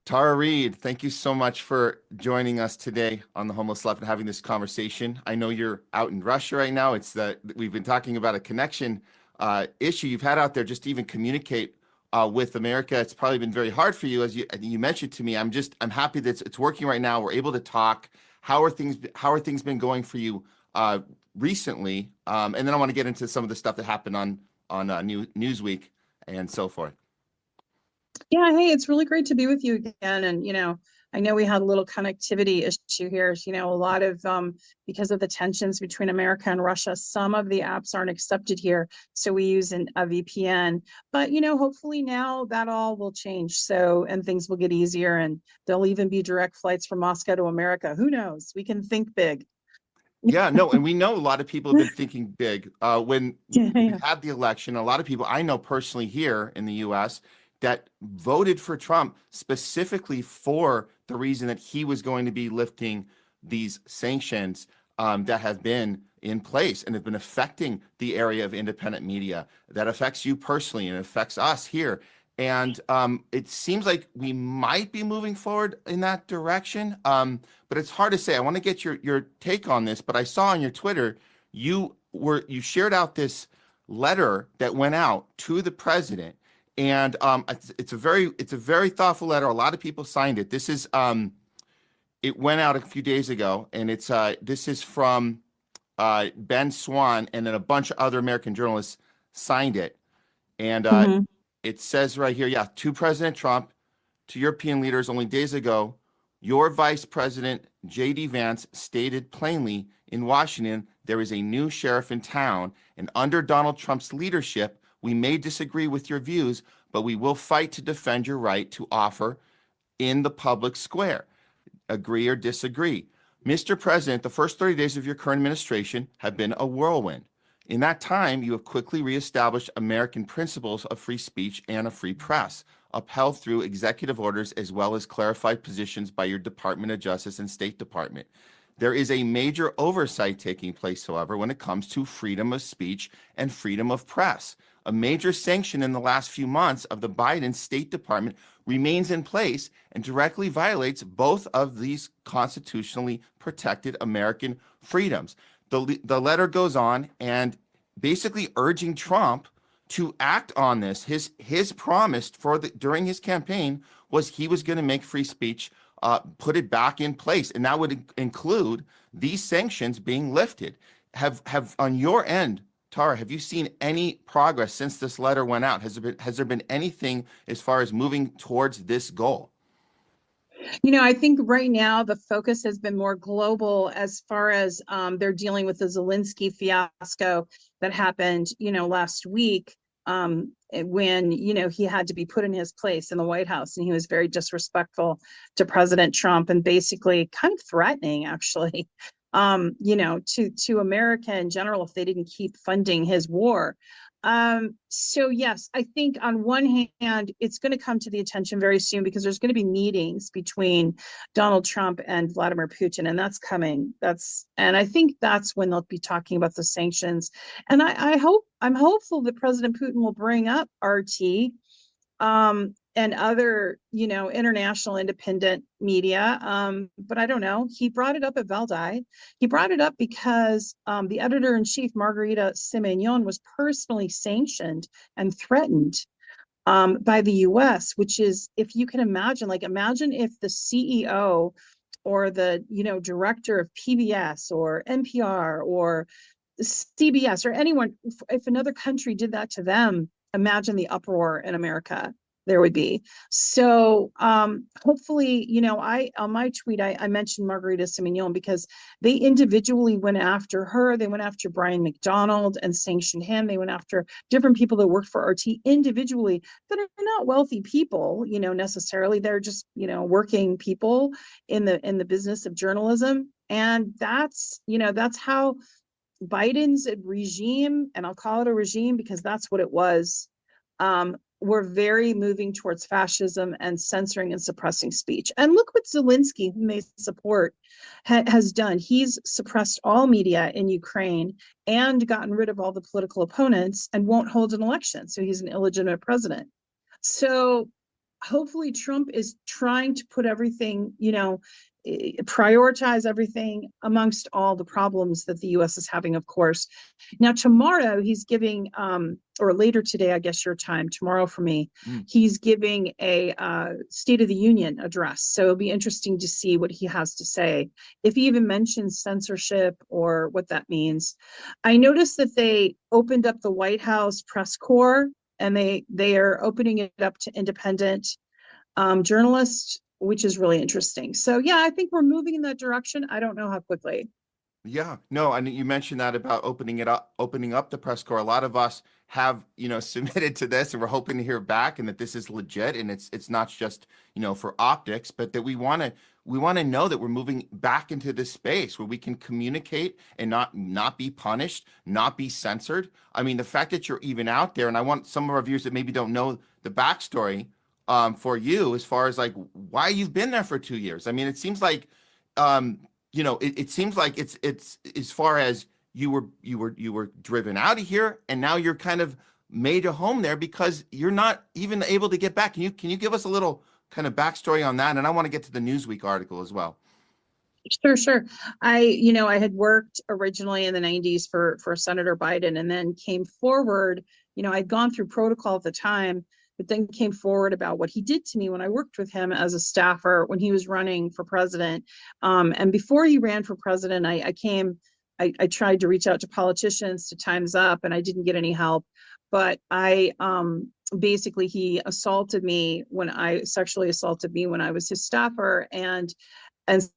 Tara Reid, thank you so much for joining us today on the Homeless Left and having this conversation. I know you're out in Russia right now. We've been talking about a connection issue you've had out there just to even communicate with America. It's probably been very hard for you, as you mentioned to me. I'm happy that it's working right now. We're able to talk. How are things been going for you recently? And then I want to get into some of the stuff that happened on Newsweek and so forth. Yeah, hey, it's really great to be with you again. And, I know we had a little connectivity issue here. A lot of, because of the tensions between America and Russia, some of the apps aren't accepted here. So we use a VPN. But, hopefully now that all will change. And things will get easier, and there'll even be direct flights from Moscow to America. Who knows? We can think big. Yeah, no, and we know a lot of people have been thinking big. When Yeah, we yeah. had the election, a lot of people I know personally here in the US that voted for Trump specifically for the reason that he was going to be lifting these sanctions that have been in place and have been affecting the area of independent media. That affects you personally and affects us here. And it seems like we might be moving forward in that direction. But it's hard to say. I want to get your take on this, but I saw on your Twitter you shared out this letter that went out to the president, and it's a very thoughtful letter. A lot of people signed it. It went out a few days ago, and this is from Ben Swan, and then a bunch of other American journalists signed it, and Mhm. it says right here, yeah, to President Trump, to European leaders only days ago, your Vice President, J.D. Vance, stated plainly in Washington, there is a new sheriff in town, and under Donald Trump's leadership, we may disagree with your views, but we will fight to defend your right to offer in the public square. Agree or disagree. Mr. President, the first 30 days of your current administration have been a whirlwind. In that time, you have quickly reestablished American principles of free speech and a free press, upheld through executive orders as well as clarified positions by your Department of Justice and State Department. There is a major oversight taking place, however, when it comes to freedom of speech and freedom of press. A major sanction in the last few months of the Biden State Department remains in place and directly violates both of these constitutionally protected American freedoms. The letter goes on and basically urging Trump to act on this. His promise during his campaign was he was going to make free speech, put it back in place, and that would include these sanctions being lifted. Have on your end, Tara, have you seen any progress since this letter went out? Has there been anything as far as moving towards this goal? I think right now the focus has been more global as far as they're dealing with the Zelensky fiasco that happened, last week, when, he had to be put in his place in the White House, and he was very disrespectful to President Trump and basically kind of threatening, actually, to America in general if they didn't keep funding his war. So yes, I think on one hand, it's going to come to the attention very soon because there's going to be meetings between Donald Trump and Vladimir Putin, and that's coming. And I think that's when they'll be talking about the sanctions. And I'm hopeful that President Putin will bring up RT, and other, international independent media. But I don't know. He brought it up at Valdai. He brought it up because the editor-in-chief, Margarita Simenon, was personally sanctioned and threatened by the US, which is, if you can imagine, imagine if the CEO or the, director of PBS or NPR or CBS or anyone, if another country did that to them, imagine the uproar in America there would be. So hopefully, I on my tweet, I mentioned Margarita Simenon because they individually went after her. They went after Brian McDonald and sanctioned him. They went after different people that worked for RT individually that are not wealthy people, necessarily. They're just, working people in the business of journalism. And that's how Biden's regime, and I'll call it a regime because that's what it was, we're very moving towards fascism and censoring and suppressing speech. And look what Zelensky, who may support, has done. He's suppressed all media in Ukraine and gotten rid of all the political opponents and won't hold an election. So he's an illegitimate president. So hopefully Trump is trying to put everything, prioritize everything amongst all the problems that the U.S. is having, of course. Now, tomorrow he's giving, or later today, I guess your time, tomorrow for me, he's giving a State of the Union address. So it'll be interesting to see what he has to say. If he even mentions censorship or what that means. I noticed that they opened up the White House press corps, and they are opening it up to independent journalists, which is really interesting. So yeah, I think we're moving in that direction. I don't know how quickly. Yeah, no, and you mentioned that about opening up the press corps. A lot of us have, submitted to this, and we're hoping to hear back, and that this is legit, and it's not just, for optics, but that we want to know that we're moving back into this space where we can communicate and not be punished, not be censored. I mean, the fact that you're even out there, and I want some of our viewers that maybe don't know the backstory for you, as far as like why you've been there for 2 years. I mean, it seems like it seems like it's as far as you were driven out of here, and now you're kind of made a home there because you're not even able to get back. Can you give us a little kind of backstory on that? And I want to get to the Newsweek article as well. Sure. I had worked originally in the 90s for Senator Biden, and then came forward. I'd gone through protocol at the time, but then came forward about what he did to me when I worked with him as a staffer when he was running for president. And before he ran for president, I tried to reach out to politicians, to Time's Up, and I didn't get any help. But basically he sexually assaulted me when I was his staffer, and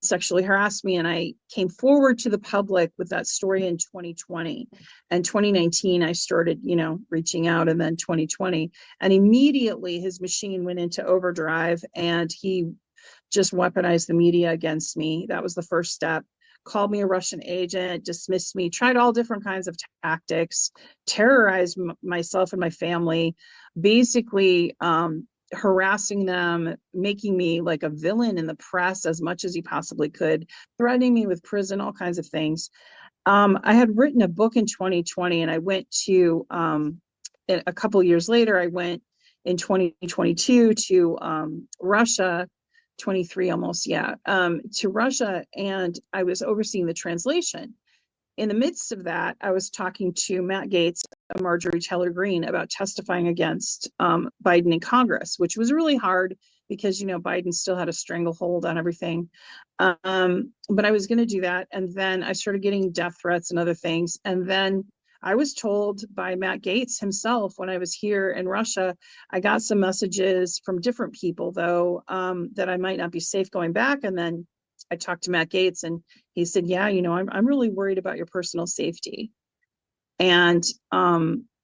sexually harassed me. And I came forward to the public with that story in 2020. And 2019, I started, reaching out, and then 2020. And immediately his machine went into overdrive, and he just weaponized the media against me. That was the first step. Called me a Russian agent, dismissed me, tried all different kinds of tactics, terrorized myself and my family, basically harassing them, making me like a villain in the press as much as he possibly could, threatening me with prison, all kinds of things. I had written a book in 2020, and I went to a couple of years later, I went in 2022 to Russia, 23 almost, to Russia, and I was overseeing the translation. In the midst of that, I was talking to Matt Gaetz and Marjorie Taylor Greene about testifying against Biden in Congress, which was really hard because, Biden still had a stranglehold on everything. But I was going to do that. And then I started getting death threats and other things. And then I was told by Matt Gaetz himself when I was here in Russia, I got some messages from different people, though, that I might not be safe going back. And then I talked to Matt Gaetz, and he said, yeah, I'm really worried about your personal safety. And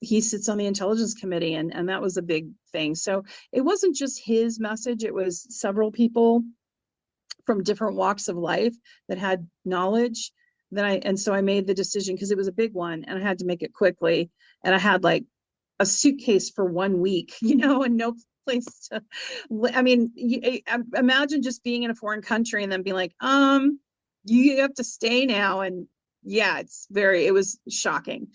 he sits on the Intelligence Committee, and that was a big thing. So it wasn't just his message. It was several people from different walks of life that had knowledge. And so I made the decision, because it was a big one, and I had to make it quickly. And I had like a suitcase for 1 week, and no place to, imagine just being in a foreign country and then being like, you have to stay now. And yeah, it was shocking.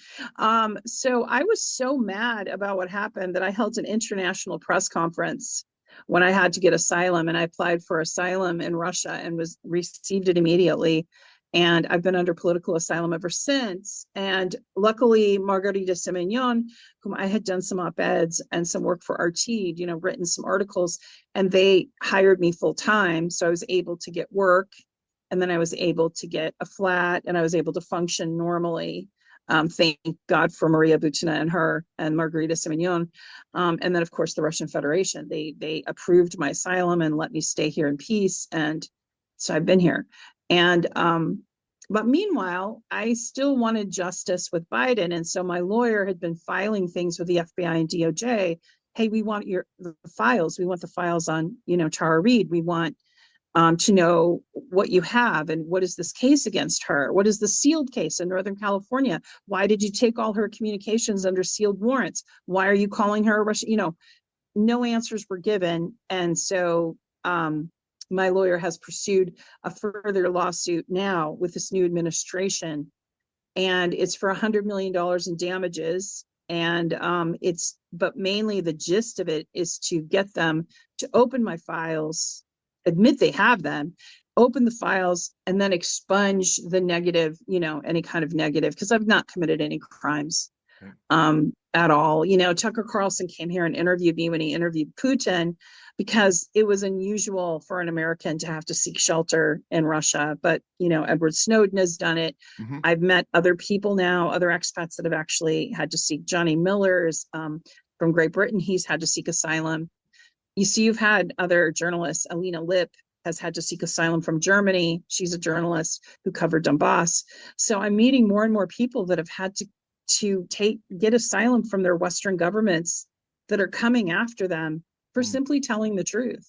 So I was so mad about what happened that I held an international press conference when I had to get asylum, and I applied for asylum in Russia and received it immediately. And I've been under political asylum ever since. And luckily, Margarita Simenon, whom I had done some op-eds and some work for RT, written some articles, and they hired me full time. So I was able to get work, and then I was able to get a flat, and I was able to function normally. Thank God for Maria Butina and her and Margarita Simenon. And then, of course, the Russian Federation, they approved my asylum and let me stay here in peace. And so I've been here. And but meanwhile, I still wanted justice with Biden. And so my lawyer had been filing things with the FBI and DOJ. Hey, we want the files. We want the files on, Tara Reade. We want to know what you have, and what is this case against her? What is the sealed case in Northern California? Why did you take all her communications under sealed warrants? Why are you calling her a Russian? No answers were given. And so my lawyer has pursued a further lawsuit now with this new administration, and it's for $100 million in damages. And but mainly the gist of it is to get them to open my files, admit they have them, open the files, and then expunge the negative, any kind of negative, because I've not committed any crimes at all. Tucker Carlson came here and interviewed me when he interviewed Putin, because it was unusual for an American to have to seek shelter in Russia. But, Edward Snowden has done it. Mm-hmm. I've met other people now, other expats that have actually had to seek. Johnny Miller is from Great Britain. He's had to seek asylum. You see, you've had other journalists. Alina Lipp has had to seek asylum from Germany. She's a journalist who covered Donbass. So I'm meeting more and more people that have had to get asylum from their Western governments that are coming after them for simply telling the truth.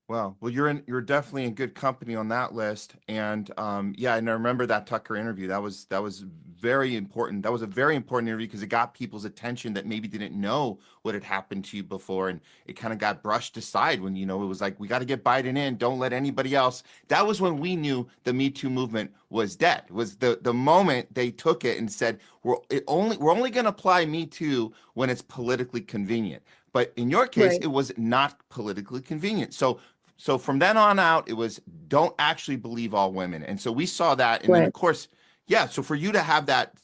Well, you're definitely in good company on that list. And yeah, and I remember that Tucker interview. That was very important. That was a very important interview because it got people's attention that maybe didn't know what had happened to you before, and it kind of got brushed aside when, it was like, we got to get Biden in. Don't let anybody else. That was when we knew the Me Too movement was dead. It was the moment they took it and said, we're only going to apply Me Too when it's politically convenient. But in your case, Right. It was not politically convenient. So from then on out, it was don't actually believe all women. And so we saw that. And then, of course, yeah. So for you to have that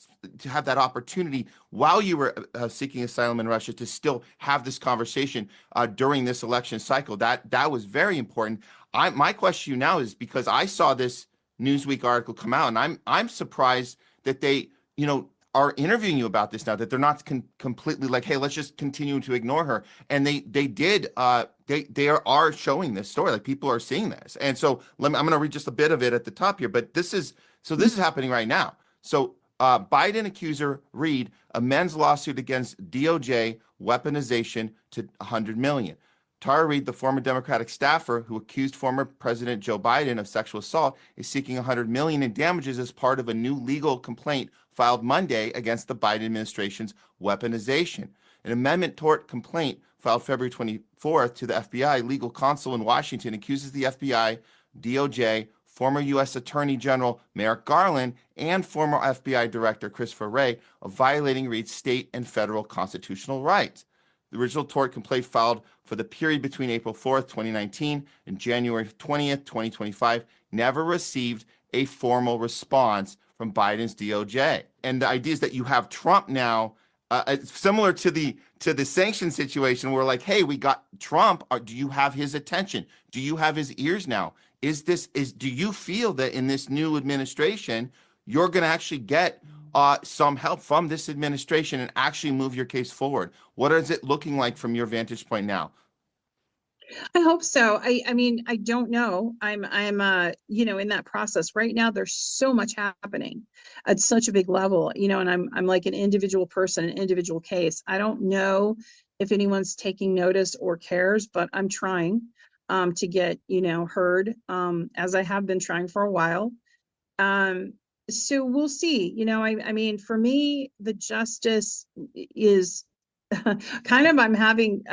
opportunity while you were seeking asylum in Russia to still have this conversation during this election cycle, that was very important. My question to you now is, because I saw this Newsweek article come out, and I'm surprised that they, are interviewing you about this now, that they're not completely like, hey, let's just continue to ignore her. And they did, they are showing this story, like people are seeing this. And so I'm going to read just a bit of it at the top here, but this is happening right now. So Biden accuser READE amends lawsuit against DOJ weaponization to $100 million. Tara Reade, the former Democratic staffer who accused former President Joe Biden of sexual assault, is seeking $100 million in damages as part of a new legal complaint filed Monday against the Biden administration's weaponization. An amendment tort complaint filed February 24th to the FBI legal counsel in Washington accuses the FBI, DOJ, former U.S. Attorney General Merrick Garland, and former FBI Director Christopher Wray of violating Reade's state and federal constitutional rights. The original tort complaint filed for the period between April 4th, 2019 and January 20th, 2025 never received a formal response from Biden's DOJ. And the idea is that you have Trump now, similar to the sanction situation, where like, hey, we got Trump. Do you have his attention? Do you have his ears now? Do you feel that in this new administration, you're going to actually get some help from this administration and actually move your case forward? What is it looking like from your vantage point now? I hope so. I mean, I don't know. I'm in that process right now. There's so much happening at such a big level, and I'm like an individual person, an individual case. I don't know if anyone's taking notice or cares, but I'm trying to get, heard, as I have been trying for a while. So we'll see. I mean, for me, the justice is kind of, I'm having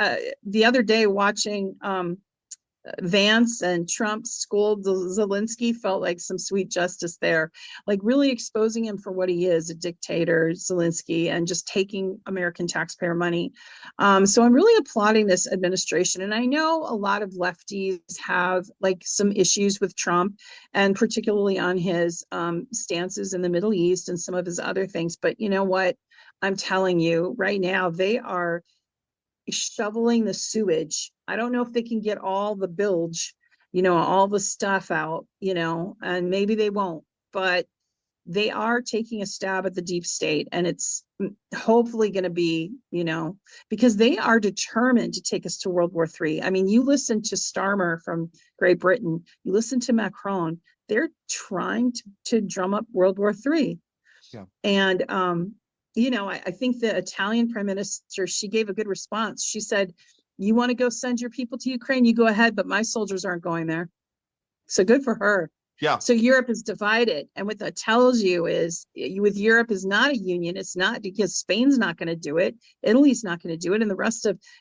the other day watching Vance and Trump scold Zelensky, felt like some sweet justice there, like really exposing him for what he is, a dictator, Zelensky, and just taking American taxpayer money. So I'm really applauding this administration. And I know a lot of lefties have like some issues with Trump, and particularly on his stances in the Middle East and some of his other things. But you know what? I'm telling you right now, they are shoveling the sewage. I don't know if they can get all the bilge, all the stuff out, and maybe they won't, but they are taking a stab at the deep state, and it's hopefully going to be, because they are determined to take us to World War III. I mean, you listen to Starmer from Great Britain, you listen to Macron, they're trying to drum up World War III. Yeah. And, I think the Italian prime minister, she gave a good response. She said, you want to go send your people to Ukraine, you go ahead, but my soldiers aren't going there. So good for her. Yeah. So Europe is divided. And what that tells you is with Europe is not a union. It's not, because Spain's not going to do it. Italy's not going to do it.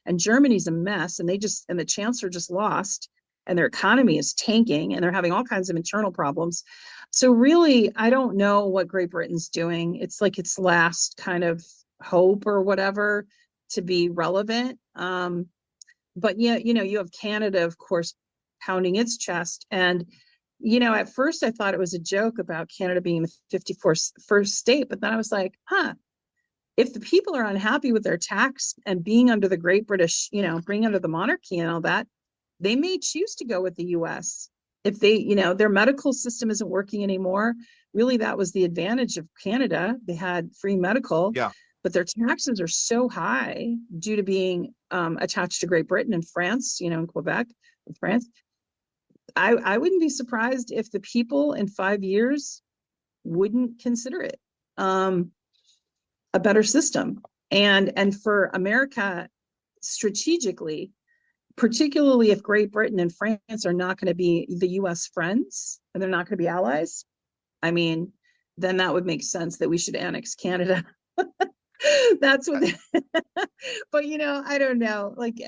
And Germany's a mess. And the chancellor just lost, and their economy is tanking, and they're having all kinds of internal problems. So really, I don't know what Great Britain's doing. It's like its last kind of hope or whatever to be relevant. But yeah, you have Canada, of course, pounding its chest. And, at first I thought it was a joke about Canada being the 51st state, but then I was like, if the people are unhappy with their tax and being under the Great British, being under the monarchy and all that, they may choose to go with the US. If they, their medical system isn't working anymore, really that was the advantage of Canada. They had free medical, Yeah. but their taxes are so high due to being attached to Great Britain and France, in Quebec with France. I wouldn't be surprised if the people in 5 years wouldn't consider it a better system. And for America, strategically, particularly if Great Britain and France are not going to be the US friends and they're not going to be allies, I mean, then that would make sense that we should annex Canada. That's what but I don't know, like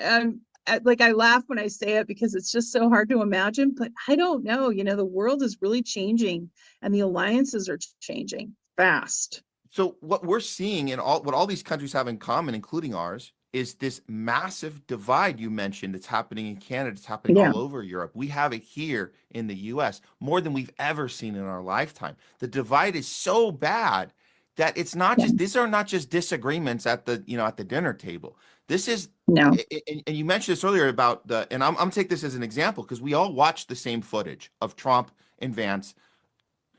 I laugh when I say it because it's just so hard to imagine, but I don't know, the world is really changing and the alliances are changing fast. So what we're seeing in what all these countries have in common, including ours, is this massive divide you mentioned. It's happening in Canada. It's happening all over Europe. We have it here in the US more than we've ever seen in our lifetime. The divide is so bad that it's not just, these are not just disagreements at the, at the dinner table. This is, No. and you mentioned this earlier about and I'm take this as an example because we all watched the same footage of Trump and Vance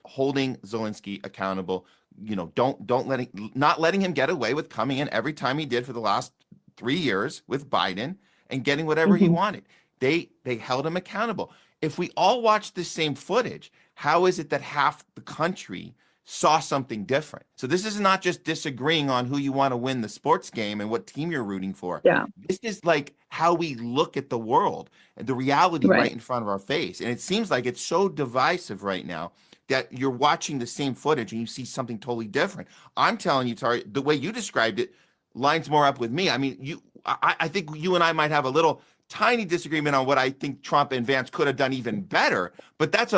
holding Zelensky accountable, not letting him get away with coming in every time he did for the last 3 years with Biden and getting whatever he wanted. They held him accountable. If we all watched the same footage, how is it that half the country saw something different? So this is not just disagreeing on who you want to win the sports game and what team you're rooting for. Yeah. This is like how we look at the world and the reality right in front of our face. And it seems like it's so divisive right now that you're watching the same footage and you see something totally different. I'm telling you, Tari, the way you described it lines more up with me. I mean, I think you and I might have a little tiny disagreement on what I think Trump and Vance could have done even better, but that's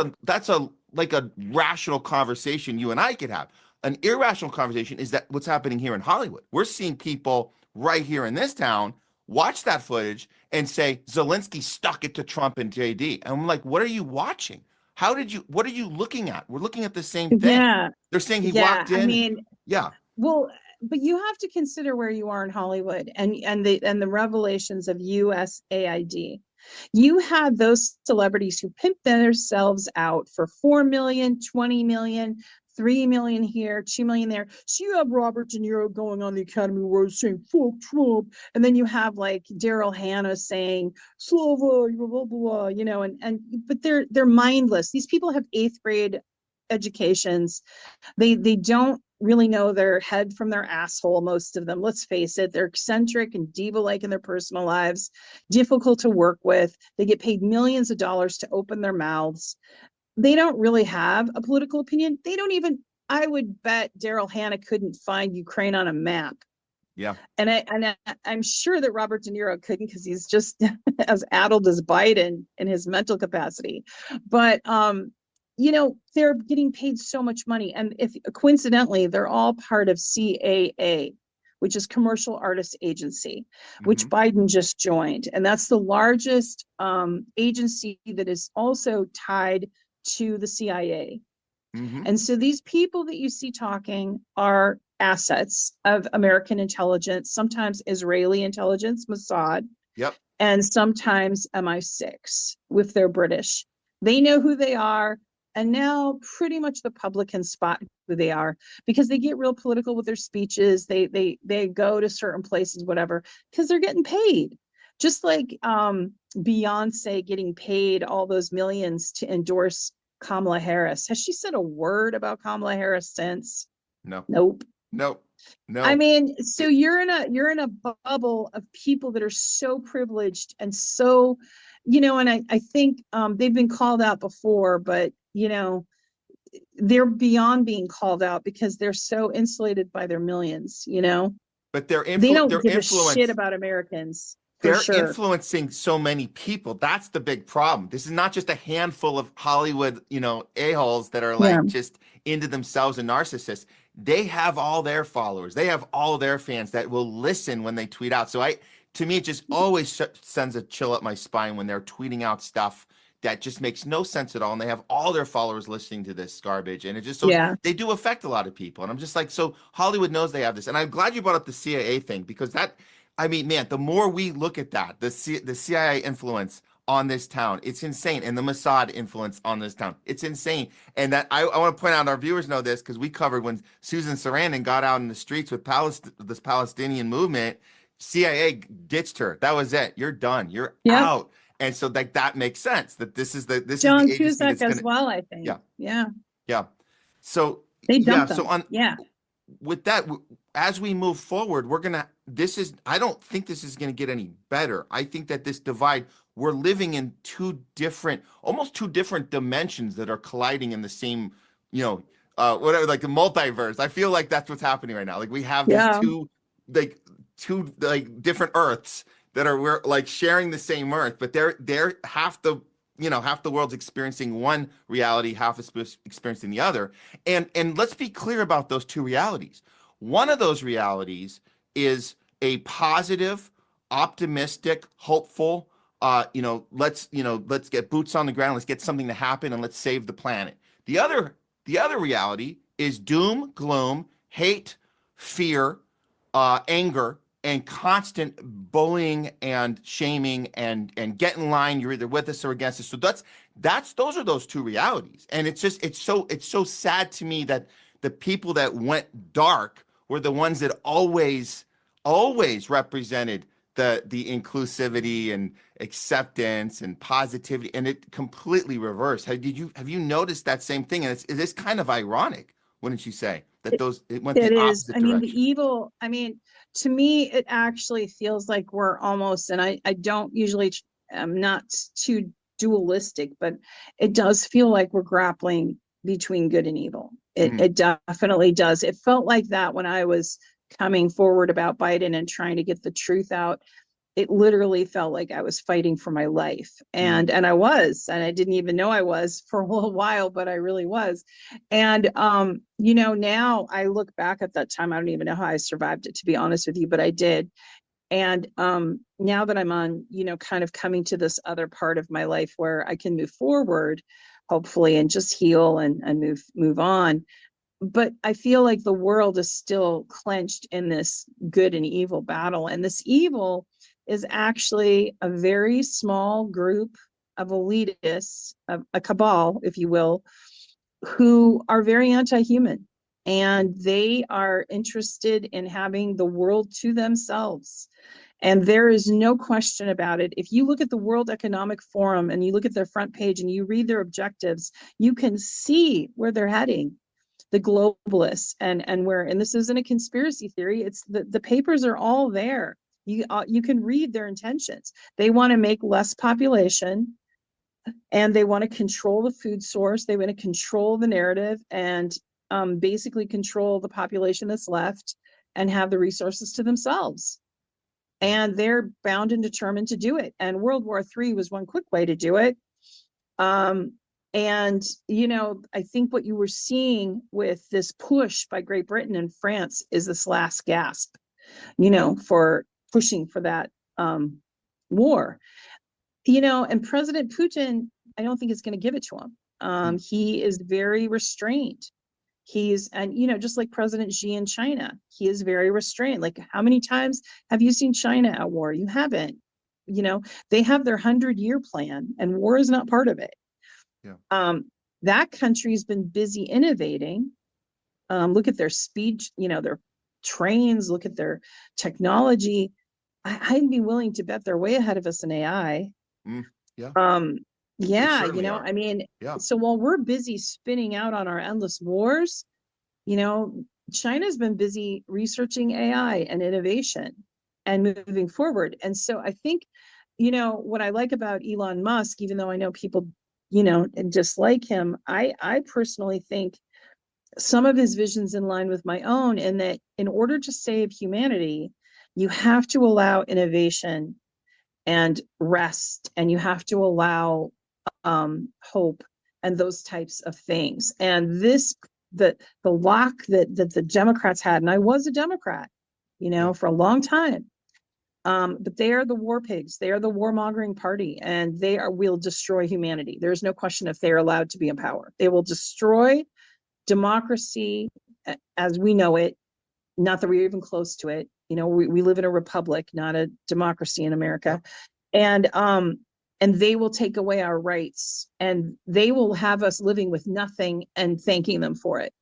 like a rational conversation you and I could have. An irrational conversation is that what's happening here in Hollywood. We're seeing people right here in this town watch that footage and say, Zelensky stuck it to Trump and JD. And I'm like, what are you watching? What are you looking at? We're looking at the same thing. Yeah. They're saying he walked in. I mean, yeah. Well, but you have to consider where you are in Hollywood and the revelations of USAID. You have those celebrities who pimp themselves out for 4 million, 20 million, 3 million here, 2 million there. So you have Robert De Niro going on the Academy Awards saying fuck Trump, and then you have like Daryl Hannah saying Slova, blah blah blah, and but they're mindless. These people have 8th grade educations. They don't really know their head from their asshole, most of them. Let's face it, they're eccentric and diva-like in their personal lives, difficult to work with. They get paid millions of dollars to open their mouths. They don't really have a political opinion. They don't even, I would bet Daryl Hannah couldn't find Ukraine on a map. Yeah. And I'm sure that Robert De Niro couldn't because he's just as addled as Biden in his mental capacity. But they're getting paid so much money. And if coincidentally, they're all part of CAA, which is Commercial Artists Agency, which Biden just joined. And that's the largest agency that is also tied to the CIA. And so these people that you see talking are assets of American intelligence, sometimes Israeli intelligence, Mossad, and sometimes MI6 if they're British. They know who they are. And now pretty much the public can spot who they are because they get real political with their speeches. They go to certain places, whatever, because they're getting paid. Just like Beyonce getting paid all those millions to endorse Kamala Harris. Has she said a word about Kamala Harris since? No. Nope. No. I mean, so you're in a bubble of people that are so privileged and so, and I think they've been called out before, but they're beyond being called out because they're so insulated by their millions, But they don't give a shit about Americans. They're influencing so many people. That's the big problem. This is not just a handful of Hollywood, a-holes that are like just into themselves and narcissists. they have all their followers. They have all their fans that will listen when they tweet out. So to me, it just always sends a chill up my spine when they're tweeting out stuff that just makes no sense at all. And they have all their followers listening to this garbage. And it just, so Yeah. they do affect a lot of people. And I'm just like, so Hollywood knows they have this. And I'm glad you brought up the CIA thing, because that, I mean, man, the more we look at that, the CIA influence on this town, it's insane. And the Mossad influence on this town, it's insane. And that I want to point out, our viewers know this because we covered when Susan Sarandon got out in the streets with this Palestinian movement, CIA ditched her. That was it. You're done. You're Yep. out. And so like that makes sense that this is the John agency Cusack that's as well, I think. yeah. Yeah. Yeah. So They yeah, dumped so them. Yeah. with that, as we move forward, I don't think this is gonna get any better. I think that this divide, we're living in almost two different dimensions that are colliding in the same, whatever, like the multiverse. I feel like that's what's happening right now. Like we have these Yeah. two different Earths we're like sharing the same Earth, but they're half the world's experiencing one reality, half is experiencing the other. And let's be clear about those two realities. One of those realities is a positive, optimistic, hopeful, let's get boots on the ground, let's get something to happen, and let's save the planet. The other reality is doom, gloom, hate, fear, anger, and constant bullying and shaming and get in line. You're either with us or against us. So those are those two realities. And it's so sad to me that the people that went dark were the ones that always represented the inclusivity and acceptance and positivity, and it completely reversed. Have you noticed that same thing? And it is kind of ironic, wouldn't you say, that it went the opposite direction? The evil, to me, it actually feels like we're almost, and I don't usually, I'm not too dualistic, but it does feel like we're grappling between good and evil. It definitely does. It felt like that when I was coming forward about Biden and trying to get the truth out. It literally felt like I was fighting for my life. And I was, and I didn't even know I was for a little while, but I really was. And, now I look back at that time, I don't even know how I survived it, to be honest with you, but I did. And now that I'm on, kind of coming to this other part of my life where I can move forward, hopefully, and just heal and move on. But I feel like the world is still clenched in this good and evil battle. And this evil is actually a very small group of elitists, a cabal, if you will, who are very anti-human. And they are interested in having the world to themselves. And there is no question about it. If you look at the World Economic Forum and you look at their front page and you read their objectives, you can see where they're heading. The globalists and this isn't a conspiracy theory. It's the papers are all there. You can read their intentions. They want to make less population, and they want to control the food source. They want to control the narrative and basically control the population that's left and have the resources to themselves. And they're bound and determined to do it. And World War III was one quick way to do it. And, I think what you were seeing with this push by Great Britain and France is this last gasp, for pushing for that war, and President Putin, I don't think is going to give it to him. He is very restrained. Just like President Xi in China, he is very restrained. Like, how many times have you seen China at war? You haven't. They have their 100-year plan, and war is not part of it. Yeah. That country's been busy innovating. Look at their speed, their trains, look at their technology. I'd be willing to bet they're way ahead of us in AI. Yeah. So while we're busy spinning out on our endless wars, China's been busy researching AI and innovation and moving forward. And so I think, what I like about Elon Musk, even though I know people, and dislike him, I personally think some of his visions in line with my own, in that in order to save humanity, you have to allow innovation and rest, and you have to allow hope and those types of things. And this the lock that the Democrats had, and I was a Democrat, for a long time. But they are the war pigs. They are the warmongering party, and will destroy humanity. There's no question if they're allowed to be in power. They will destroy democracy as we know it. Not that we're even close to it. We live in a republic, not a democracy in America. And they will take away our rights, and they will have us living with nothing and thanking them for it.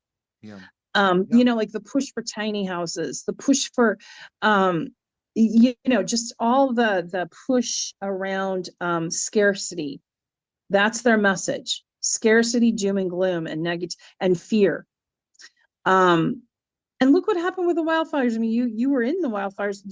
Yeah. Like the push for tiny houses, the push for, just all the push around scarcity. That's their message: scarcity, doom and gloom, and negative and fear. And look what happened with the wildfires. I mean, you were in the wildfires.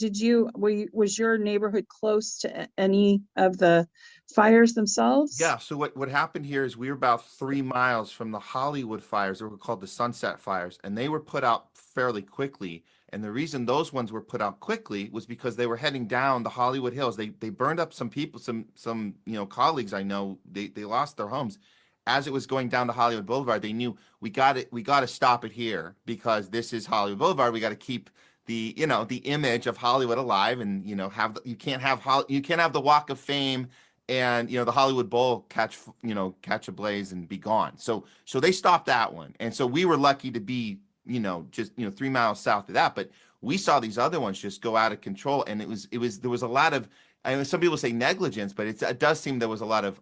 Was your neighborhood close to any of the fires themselves? Yeah. So what happened here is we were about 3 miles from the Hollywood fires. They were called the Sunset Fires, and they were put out fairly quickly. And the reason those ones were put out quickly was because they were heading down the Hollywood Hills. They burned up some people, some colleagues I know. They lost their homes. As it was going down to Hollywood Boulevard, they knew we got to stop it here because this is Hollywood Boulevard. We got to keep the image of Hollywood alive, and you can't have the Walk of Fame and the Hollywood Bowl catch a blaze and be gone. So they stopped that one, and so we were lucky to be just 3 miles south of that. But we saw these other ones just go out of control, and there was a lot of, I mean, some people say negligence, but it does seem there was a lot of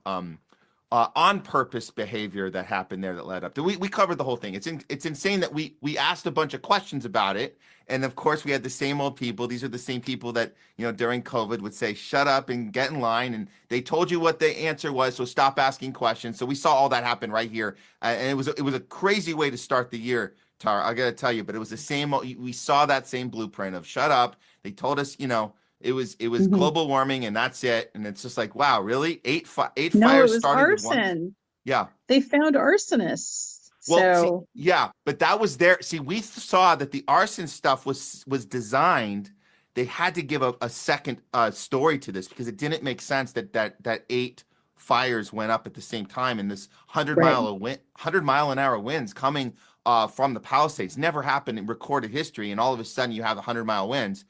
on purpose behavior that happened there that led up to. We covered the whole thing. It's insane that we asked a bunch of questions about it, and of course we had the same old people. These are the same people that during COVID would say shut up and get in line, and they told you what the answer was, so stop asking questions. So we saw all that happen right here, and it was a crazy way to start the year, Tara. I gotta tell you, but it was the same. We saw that same blueprint of shut up. They told us it was global warming, and that's it. And it's just like, wow, really? Eight No, fires it was started arson. at once. Yeah. They found arsonists. Well, but that was there. See, we saw that the arson stuff was designed. They had to give a second story to this because it didn't make sense that 8 fires went up at the same time, and this 100-mile-an-hour winds coming from the Palisades never happened in recorded history, and all of a sudden you have 100-mile winds.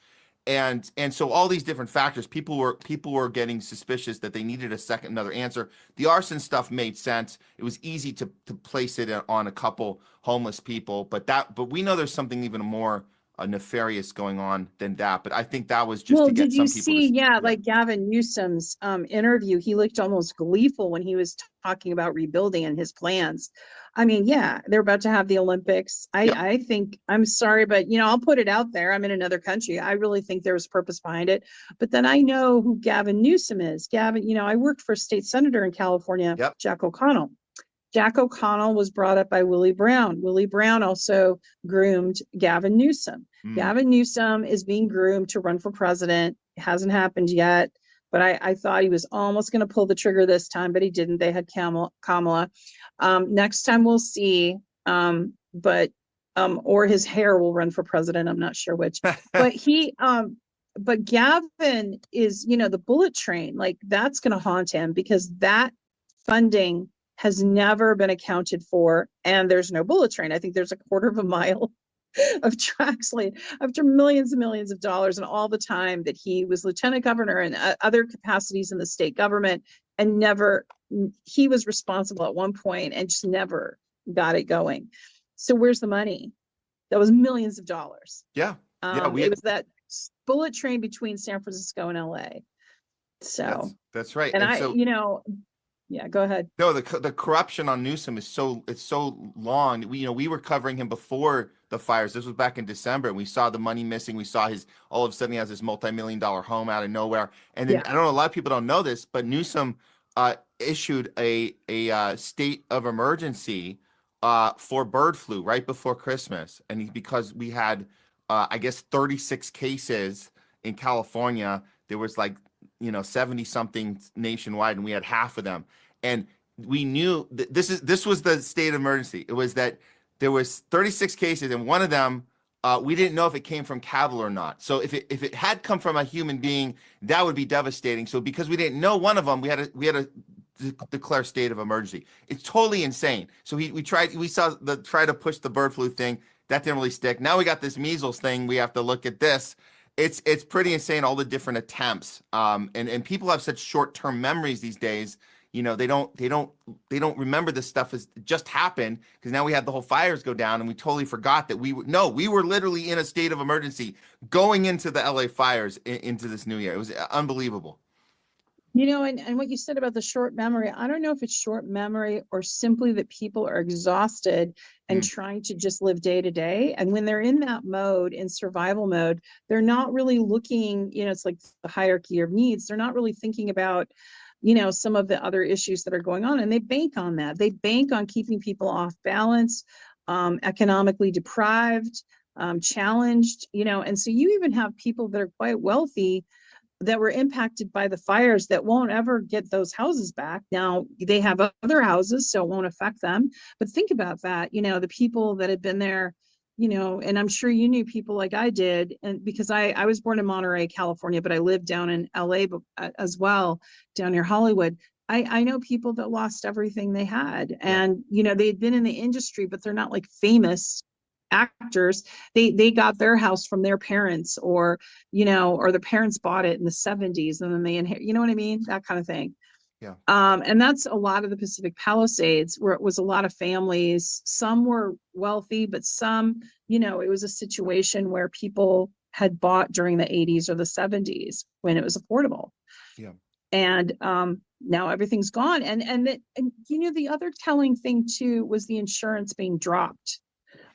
And so all these different factors, people were getting suspicious that they needed another answer. The arson stuff made sense. It was easy to place it on a couple homeless people, but we know there's something even more nefarious going on than that. But I think that was just to get some people. Did you see? Like Gavin Newsom's interview, he looked almost gleeful when he was talking about rebuilding and his plans. I mean, they're about to have the Olympics. I think, I'm sorry, but I'll put it out there. I'm in another country. I really think there was purpose behind it. But then I know who Gavin Newsom is. Gavin, I worked for a state senator in California, Jack O'Connell. Jack O'Connell was brought up by Willie Brown. Willie Brown also groomed Gavin Newsom. Gavin Newsom is being groomed to run for president. It hasn't happened yet, but I thought he was almost going to pull the trigger this time, but he didn't. They had Kamala. Next time we'll see, or his hair will run for president. I'm not sure which, but Gavin is, the bullet train, like that's going to haunt him because that funding has never been accounted for, and there's no bullet train. I think there's a quarter of a mile of tracks laid after millions and millions of dollars, and all the time that he was lieutenant governor and other capacities in the state government, and he was responsible at one point and just never got it going. So where's the money? That was millions of dollars. It was that bullet train between San Francisco and LA. So that's right. And go ahead. No, the corruption on Newsom is so long. We were covering him before the fires. This was back in December, and we saw the money missing. We saw all of a sudden he has this multi-million-dollar home out of nowhere. And then I don't know, a lot of people don't know this, but Newsom issued a state of emergency for bird flu right before Christmas, and because we had I guess 36 cases in California. There was 70 something nationwide, and we had half of them. And we knew that this was the state of emergency. It was that there was 36 cases, and one of them we didn't know if it came from cattle or not. So if it had come from a human being, that would be devastating. So because we didn't know one of them, we had to declare state of emergency. It's totally insane. So we try to push the bird flu thing. That didn't really stick. Now we got this measles thing. We have to look at this. It's pretty insane, all the different attempts. And people have such short-term memories these days. You know, they don't remember this stuff as just happened, because now we had the whole fires go down and we totally forgot that we were literally in a state of emergency going into the LA fires into this new year. It was unbelievable. You know, and what you said about the short memory, I don't know if it's short memory or simply that people are exhausted and trying to just live day to day. And when they're in that mode, in survival mode, they're not really looking, you know, it's like the hierarchy of needs. They're not really thinking about, you know, some of the other issues that are going on. And they bank on that. They bank on keeping people off balance, economically deprived, challenged, you know. And so you even have people that are quite wealthy that were impacted by the fires that won't ever get those houses back. Now they have other houses, so it won't affect them. But think about that, you know, the people that had been there, you know, and I'm sure you knew people like I did. And because I was born in Monterey, California, but I lived down in LA as well, down near Hollywood. I know people that lost everything they had. And, you know, they'd been in the industry, but they're not like famous actors. They got their house from their parents, or, you know, or their parents bought it in the 70s and then they inherit, you know what I mean? That kind of thing. Yeah. And that's a lot of the Pacific Palisades, where it was a lot of families. Some were wealthy, but some, you know, it was a situation where people had bought during the 80s or the 70s when it was affordable. Yeah. And now everything's gone. And you know, the other telling thing too was the insurance being dropped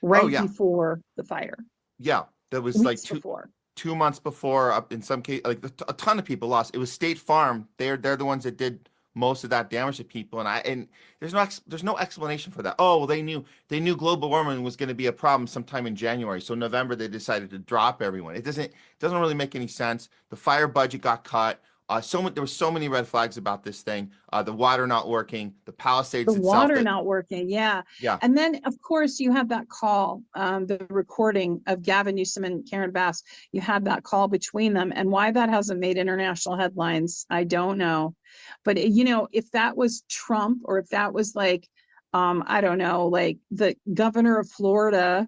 right before the fire. Yeah, that was Weeks like before. 2 months before. Up in some case, like a ton of people lost. It was State Farm. They're the ones that did most of that damage to people. And there's no explanation for that. Oh, well, they knew global warming was going to be a problem sometime in January. So November they decided to drop everyone. It doesn't really make any sense. The fire budget got cut. There were so many red flags about this thing. The water not working, the Palisades The itself. water not working, yeah. Yeah. And then, of course, you have that call, the recording of Gavin Newsom and Karen Bass. You had that call between them, and why that hasn't made international headlines, I don't know. But you know, if that was Trump, or if that was like, I don't know, like the governor of Florida,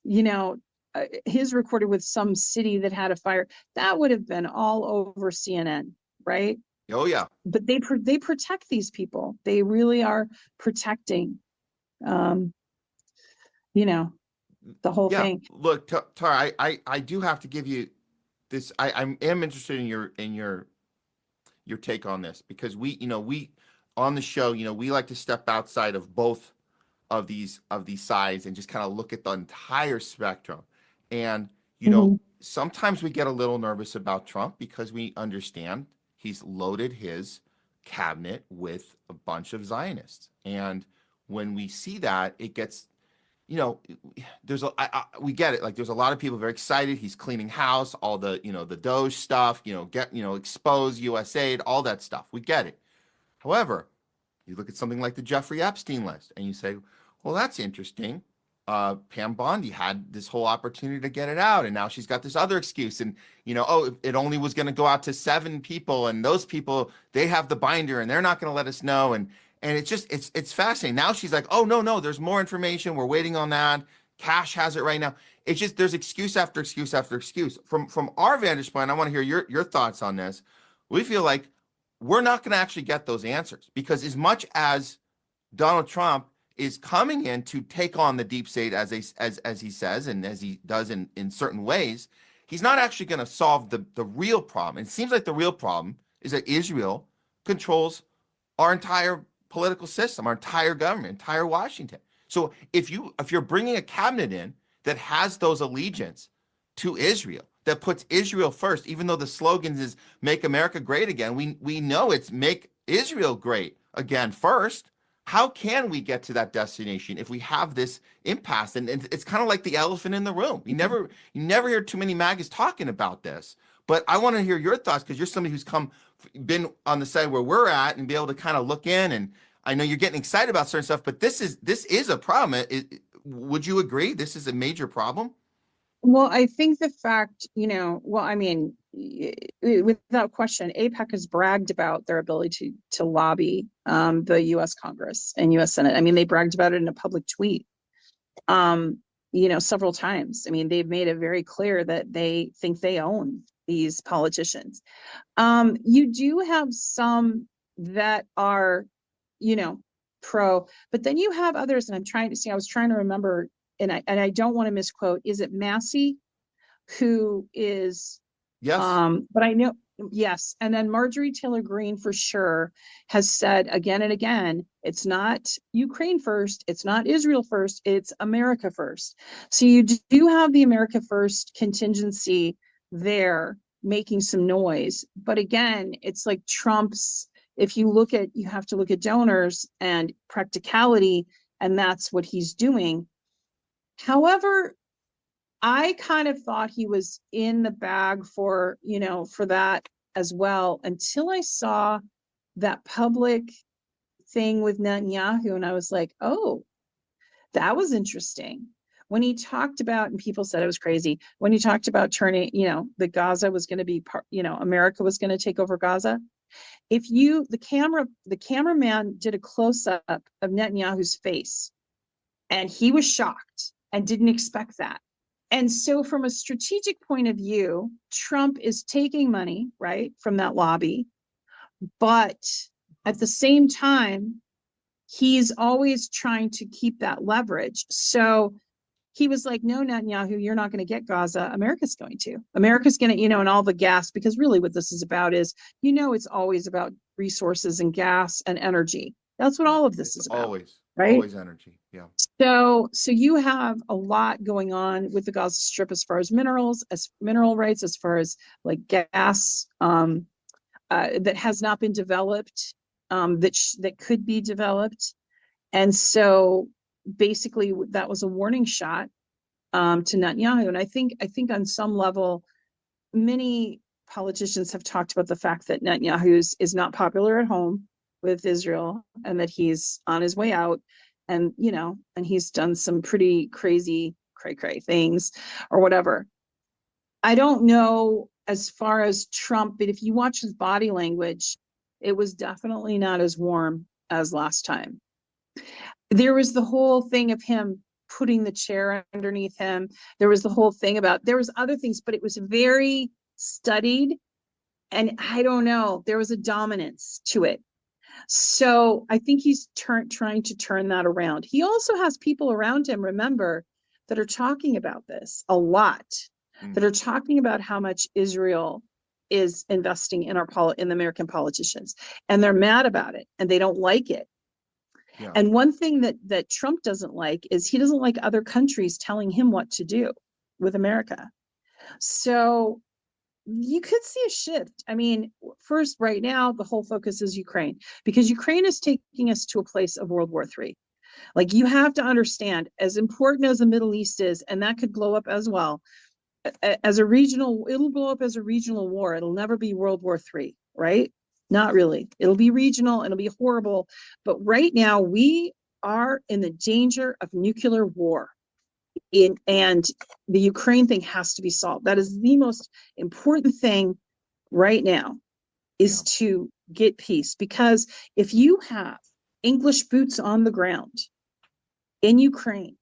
you know, his recorded with some city that had a fire, that would have been all over CNN, right? Oh yeah. But they protect these people. They really are protecting, you know, the whole thing. Look, Tara, I do have to give you this. I am interested in your take on this, because we on the show, you know, we like to step outside of both of these sides and just kind of look at the entire spectrum. And you know, sometimes we get a little nervous about Trump because we understand he's loaded his cabinet with a bunch of Zionists. And when we see that, it gets, you know, we get it. Like, there's a lot of people very excited. He's cleaning house, all the, you know, the DOJ stuff, you know, expose USAID, all that stuff. We get it. However, you look at something like the Jeffrey Epstein list and you say, well, that's interesting. Pam Bondi had this whole opportunity to get it out, and now she's got this other excuse. And, you know, oh, it only was going to go out to 7 people, and those people, they have the binder and they're not going to let us know. And it's just, it's fascinating. Now she's like, oh, no, there's more information. We're waiting on that. Cash has it right now. It's just, there's excuse after excuse after excuse. From our vantage point, I want to hear your thoughts on this. We feel like we're not going to actually get those answers, because as much as Donald Trump is coming in to take on the deep state, as he says, and as he does in certain ways, he's not actually going to solve the real problem. And it seems like the real problem is that Israel controls our entire political system, our entire government, entire Washington. So if you're bringing a cabinet in that has those allegiance to Israel, that puts Israel first, even though the slogan is "Make America Great Again," we know it's "Make Israel Great Again" first. How can we get to that destination if we have this impasse? And it's kind of like the elephant in the room. You never hear too many MAGAs talking about this. But I want to hear your thoughts, because you're somebody who's been on the side where we're at and be able to kind of look in. And I know you're getting excited about certain stuff, but this is a problem. Would you agree this is a major problem? Well, I think the fact, you know, well, I mean, without question, AIPAC has bragged about their ability to lobby the U.S. Congress and U.S. Senate. I mean, they bragged about it in a public tweet, several times. I mean, they've made it very clear that they think they own these politicians. You do have some that are, pro, but then you have others, and I was trying to remember, and I don't want to misquote. Is it Massey, who is, Yes. but I know, yes. And then Marjorie Taylor Greene for sure has said again and again, it's not Ukraine first, it's not Israel first, it's America first. So you do have the America first contingency there making some noise. But again, it's like Trump's, you have to look at donors and practicality, and that's what he's doing. However, I kind of thought he was in the bag for that as well, until I saw that public thing with Netanyahu, and I was like, oh, that was interesting. When he talked about, and people said it was crazy, when he talked about turning, the Gaza was going to be part, America was going to take over Gaza. The cameraman did a close-up of Netanyahu's face, and he was shocked and didn't expect that. And so from a strategic point of view, Trump is taking money, right, from that lobby. But at the same time, he's always trying to keep that leverage. So he was like, no, Netanyahu, you're not going to get Gaza. America's going to. America's going to, and all the gas, because really what this is about is, it's always about resources and gas and energy. That's what all of this is about. Always, right? Always energy. Yeah. So you have a lot going on with the Gaza Strip as far as mineral rights, as far as like gas that has not been developed, that could be developed. And so basically that was a warning shot to Netanyahu. And I think on some level, many politicians have talked about the fact that Netanyahu is not popular at home with Israel, and that he's on his way out, and and he's done some pretty crazy cray things or whatever. I don't know as far as Trump, but if you watch his body language, it was definitely not as warm as last time. There was the whole thing of him putting the chair underneath him. There was the whole thing there was other things, but it was very studied. And I don't know, there was a dominance to it. So I think he's trying to turn that around. He also has people around him, remember, that are talking about this a lot, that are talking about how much Israel is investing in in the American politicians, and they're mad about it and they don't like it. Yeah. And one thing that Trump doesn't like is he doesn't like other countries telling him what to do with America. So you could see a shift. I mean, first, right now, the whole focus is Ukraine, because Ukraine is taking us to a place of World War III. Like, you have to understand, as important as the Middle East is, and that could blow up as well, it'll blow up as a regional war. It'll never be World War III, right? Not really. It'll be regional, and it'll be horrible. But right now, we are in the danger of nuclear war. And the Ukraine thing has to be solved. That is the most important thing right now, is to get peace. Because if you have English boots on the ground in Ukraine,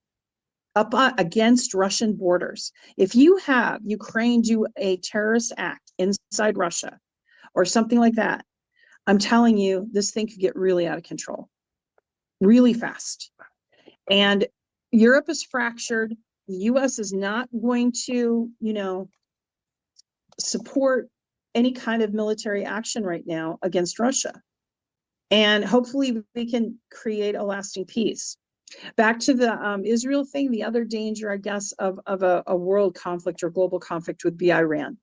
up against Russian borders, if you have Ukraine do a terrorist act inside Russia or something like that, I'm telling you, this thing could get really out of control really fast. And Europe is fractured. The U.S. is not going to, support any kind of military action right now against Russia. And hopefully we can create a lasting peace. Back to the Israel thing, the other danger, I guess, of a world conflict or global conflict would be Iran.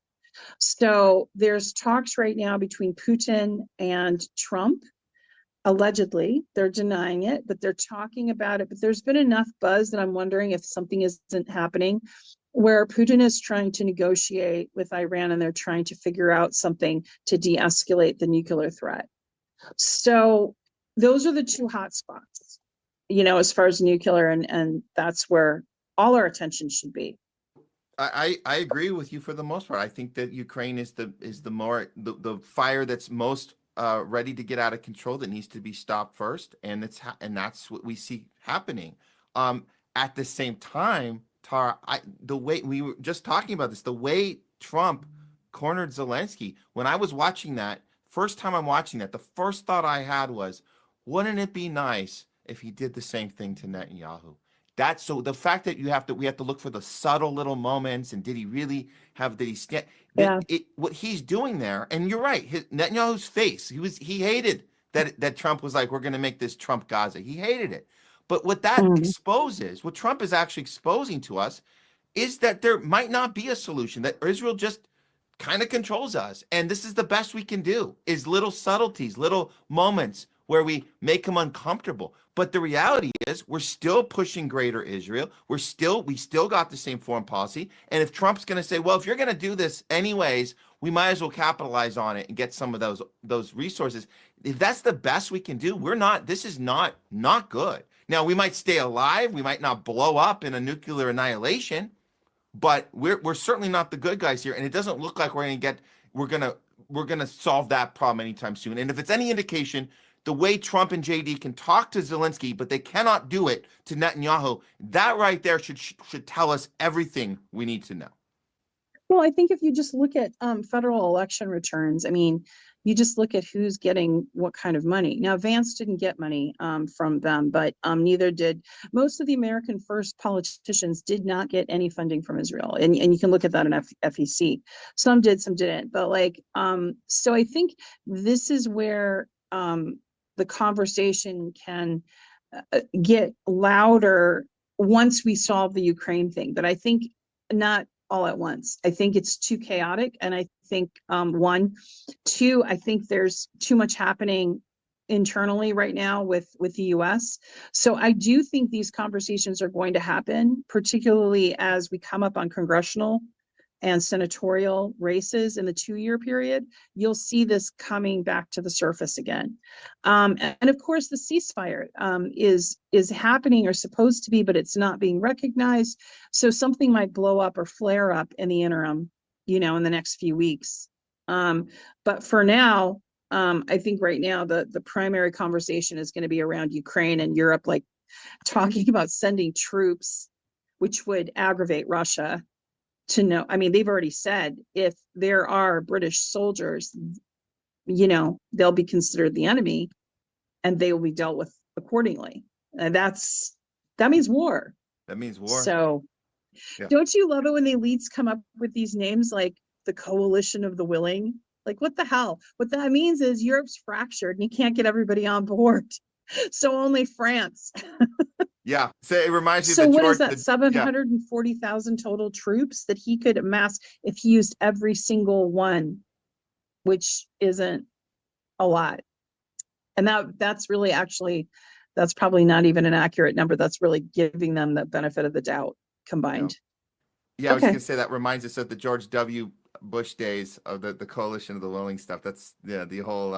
So there's talks right now between Putin and Trump. Allegedly, they're denying it, but they're talking about it. But there's been enough buzz that I'm wondering if something isn't happening, where Putin is trying to negotiate with Iran, and they're trying to figure out something to de-escalate the nuclear threat. So those are the two hot spots, as far as nuclear, and that's where all our attention should be. I agree with you for the most part. I think that Ukraine is the fire that's most ready to get out of control, that needs to be stopped first, and that's what we see happening. Um, at the same time, Tara, the way we were just talking about this, the way Trump cornered Zelensky, when I was watching that first time I'm watching that, the first thought I had was, wouldn't it be nice if he did the same thing to Netanyahu? That's so the fact that we have to look for the subtle little moments, and did he really did he stand Yeah. what he's doing there? And you're right, Netanyahu's face, he hated that Trump was like, we're going to make this Trump Gaza. He hated it. But what that Mm. exposes, what Trump is actually exposing to us, is that there might not be a solution, that Israel just kind of controls us. And this is the best we can do, is little subtleties, little moments where we make them uncomfortable. But the reality is we're still pushing greater Israel. We still got the same foreign policy. And if Trump's going to say, well, if you're going to do this anyways, we might as well capitalize on it and get some of those resources. If that's the best we can do, this is not good. Now, we might stay alive. We might not blow up in a nuclear annihilation, but we're certainly not the good guys here, and it doesn't look like we're gonna solve that problem anytime soon. And if it's any indication, the way Trump and JD can talk to Zelensky, but they cannot do it to Netanyahu, that right there should tell us everything we need to know. Well, I think if you just look at federal election returns, I mean, you just look at who's getting what kind of money. Now, Vance didn't get money from them, but neither did most of the American First politicians. Did not get any funding from Israel, and you can look at that in FEC. Some did, some didn't. But so I think this is where the conversation can get louder once we solve the Ukraine thing. But I think not all at once. I think it's too chaotic. And I think, one, two, I think there's too much happening internally right now with the US. So I do think these conversations are going to happen, particularly as we come up on congressional and senatorial races in the 2-year period. You'll see this coming back to the surface again. And of course, the ceasefire is happening, or supposed to be, but it's not being recognized. So something might blow up or flare up in the interim, in the next few weeks. But for now, I think right now the primary conversation is going to be around Ukraine and Europe, talking about sending troops, which would aggravate Russia. They've already said if there are British soldiers, they'll be considered the enemy and they will be dealt with accordingly. And that means war. That means war. So yeah. Don't you love it when the elites come up with these names like the coalition of the willing? Like, what the hell? What that means is Europe's fractured and you can't get everybody on board. So only France. Yeah. So it reminds you so what is that? 740,000 total troops that he could amass if he used every single one, which isn't a lot. And that's really that's probably not even an accurate number. That's really giving them the benefit of the doubt combined. Yeah, I was gonna say that reminds us of the George W. Bush days of the coalition of the willing stuff. That's the whole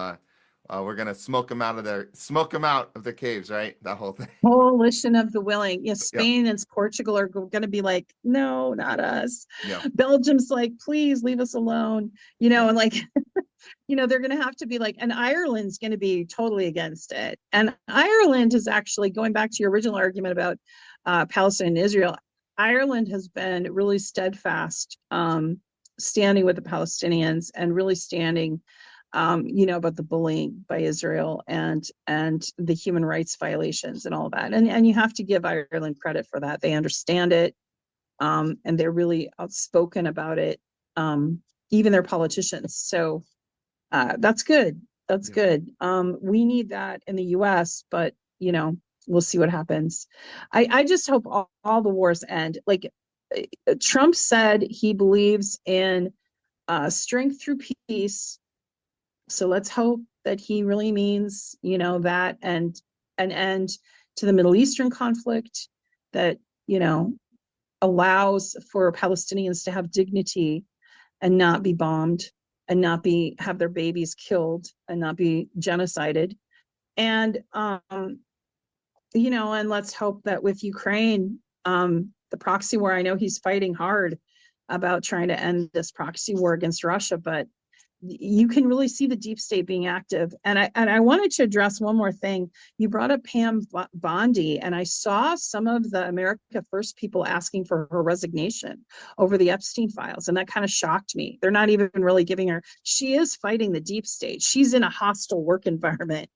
we're gonna smoke them out of the caves, right? That whole thing. Coalition of the willing. Yes, Spain and Portugal are going to be like, no, not us. Yeah. Belgium's like, please leave us alone. And they're going to have to be like, and Ireland's going to be totally against it. And Ireland is actually, going back to your original argument about Palestine and Israel, Ireland has been really steadfast, standing with the Palestinians and really standing about the bullying by Israel and the human rights violations and all that. And you have to give Ireland credit for that. They understand it. And they're really outspoken about it. Even their politicians. So that's good. That's good. We need that in the US, but we'll see what happens. I just hope all the wars end. Like Trump said, he believes in strength through peace. So let's hope that he really means, that and an end to the Middle Eastern conflict that, allows for Palestinians to have dignity and not be bombed and not have their babies killed and not be genocided. And, and let's hope that with Ukraine, the proxy war, I know he's fighting hard about trying to end this proxy war against Russia, but you can really see the deep state being active. And I wanted to address one more thing. You brought up Pam Bondi, and I saw some of the America First people asking for her resignation over the Epstein files, and that kind of shocked me. They're not even really giving her. She is fighting the deep state. She's in a hostile work environment.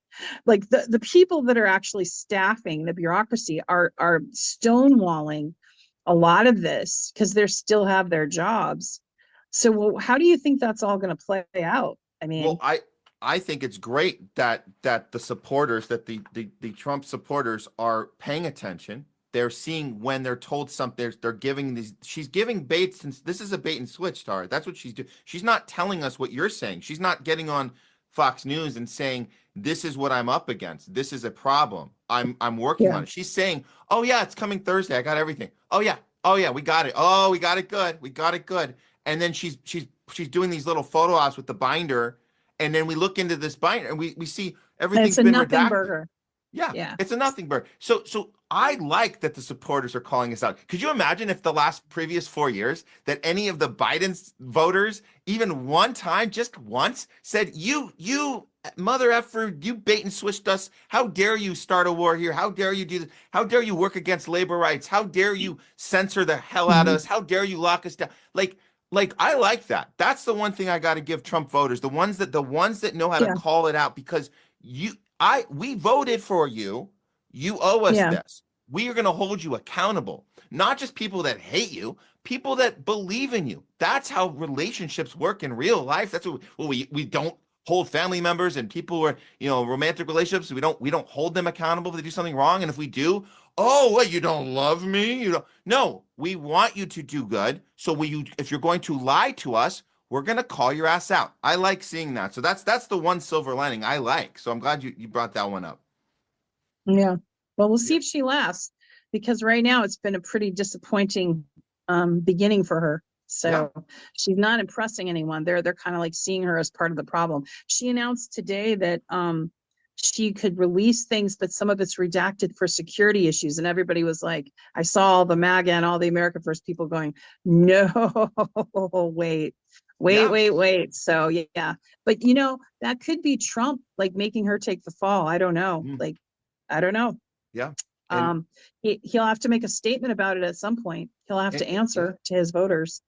Like the people that are actually staffing the bureaucracy are stonewalling a lot of this because they still have their jobs. So, well, how do you think that's all going to play out? I mean, Well, I think it's great that the supporters, that the Trump supporters are paying attention. They're seeing when they're told something. They're giving these. She's giving baits, and this is a bait and switch, Tara. That's what she's doing. She's not telling us what you're saying. She's not getting on Fox News and saying, this is what I'm up against. This is a problem. I'm working on it. She's saying, oh yeah, it's coming Thursday. I got everything. Oh yeah, we got it. Oh, we got it good. We got it good. And then she's doing these little photo ops with the binder, and then we look into this binder and we see everything's been redacted. It's a nothing burger. Yeah, it's a nothing burger. So I like that the supporters are calling us out. Could you imagine if the previous 4 years that any of the Biden's voters, even one time, just once, said, you mother effer, you bait and switched us. How dare you start a war here? How dare you do this? How dare you work against labor rights? How dare you censor the hell out of us? How dare you lock us down? Like I like that. That's the one thing I got to give Trump voters, the ones that know how to call it out, because we voted for you. You owe us this. We are going to hold you accountable. Not just people that hate you, people that believe in you. That's how relationships work in real life. That's what we don't hold family members and people who are, romantic relationships. We don't hold them accountable if they do something wrong. And if we do, oh, what, you don't love me? No, we want you to do good. So if you're going to lie to us, we're going to call your ass out. I like seeing that. So that's the one silver lining I like. So I'm glad you brought that one up. Yeah. Well, we'll see if she lasts, because right now it's been a pretty disappointing beginning for her. So she's not impressing anyone. They're kind of like seeing her as part of the problem. She announced today that she could release things, but some of it's redacted for security issues. And everybody was like, I saw all the MAGA and all the America First people going, no, wait. So yeah, but that could be Trump, like making her take the fall. I don't know. I don't know. Yeah. He'll have to make a statement about it at some point. He'll have to answer to his voters.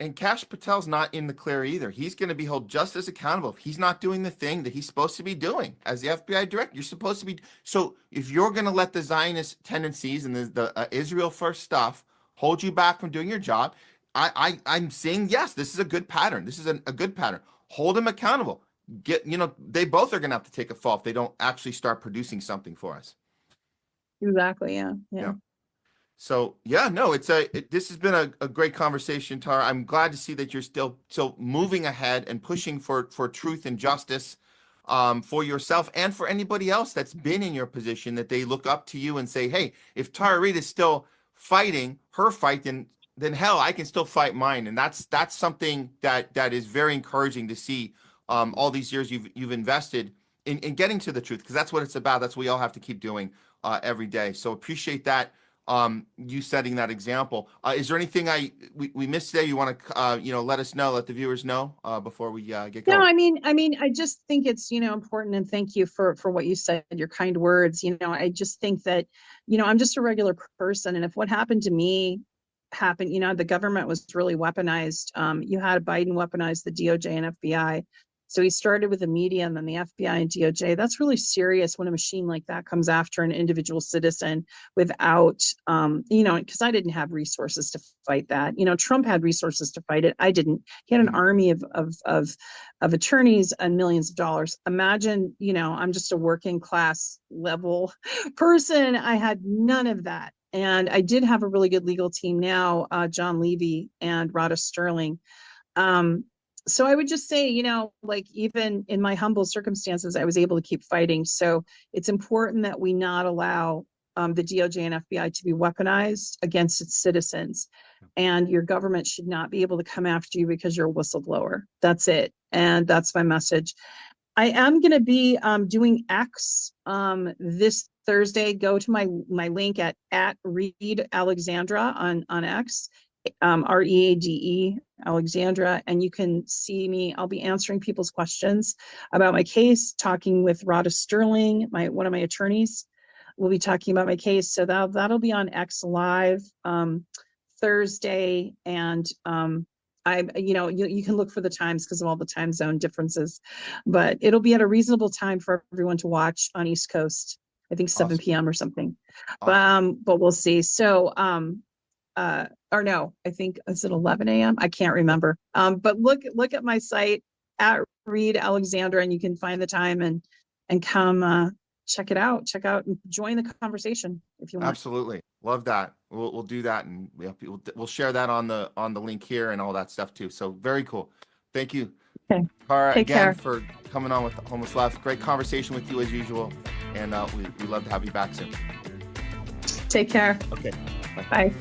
And Kash Patel's not in the clear either. He's going to be held just as accountable if he's not doing the thing that he's supposed to be doing as the FBI director. You're supposed to be. So if you're going to let the Zionist tendencies and the Israel first stuff hold you back from doing your job, I'm saying, yes, this is a good pattern. This is a good pattern. Hold him accountable. They both are going to have to take a fall if they don't actually start producing something for us. Exactly. Yeah. So this has been a great conversation, Tara. I'm glad to see that you're still moving ahead and pushing for truth and justice for yourself and for anybody else that's been in your position, that they look up to you and say, hey, if Tara Reade is still fighting her fight, then hell, I can still fight mine. And that's something that is very encouraging to see. All these years you've invested in getting to the truth, because that's what it's about. That's what we all have to keep doing every day. So appreciate that. You setting that example. Is there anything we missed today you want to let us know, let the viewers know before we get going? No, I mean, I just think it's important, and thank you for what you said, your kind words. I just think that I'm just a regular person, and if what happened to me happened, the government was really weaponized. You had Biden weaponize the DOJ and FBI. So he started with the media and then the FBI and DOJ. That's really serious when a machine like that comes after an individual citizen without, because I didn't have resources to fight that. Trump had resources to fight it. I didn't. He had an army of attorneys and millions of dollars. Imagine, I'm just a working class level person. I had none of that. And I did have a really good legal team now, John Levy and Rhoda Sterling. So I would just say, even in my humble circumstances, I was able to keep fighting. So it's important that we not allow the DOJ and FBI to be weaponized against its citizens. And your government should not be able to come after you because you're a whistleblower. That's it. And that's my message. I am going to be doing X this Thursday. Go to my link at READE Alexandra on X. READE, Alexandra, and you can see me. I'll be answering people's questions about my case, talking with Rhoda Sterling, one of my attorneys. We'll be talking about my case. So that'll be on X Live Thursday. And you can look for the times because of all the time zone differences, but it'll be at a reasonable time for everyone to watch on East Coast. I think 7 p.m. or something. Awesome. But we'll see. So or no, I think is it 11 a.m. I can't remember. But look at my site at READE Alexandra, and you can find the time and come check it out. Check out and join the conversation if you want. Absolutely, love that. We'll do that, and we'll share that on the link here and all that stuff too. So very cool. Thank you, okay. Tara, Take again care. for coming on with Homeless Left. Great conversation with you as usual, and we love to have you back soon. Take care. Okay. Bye.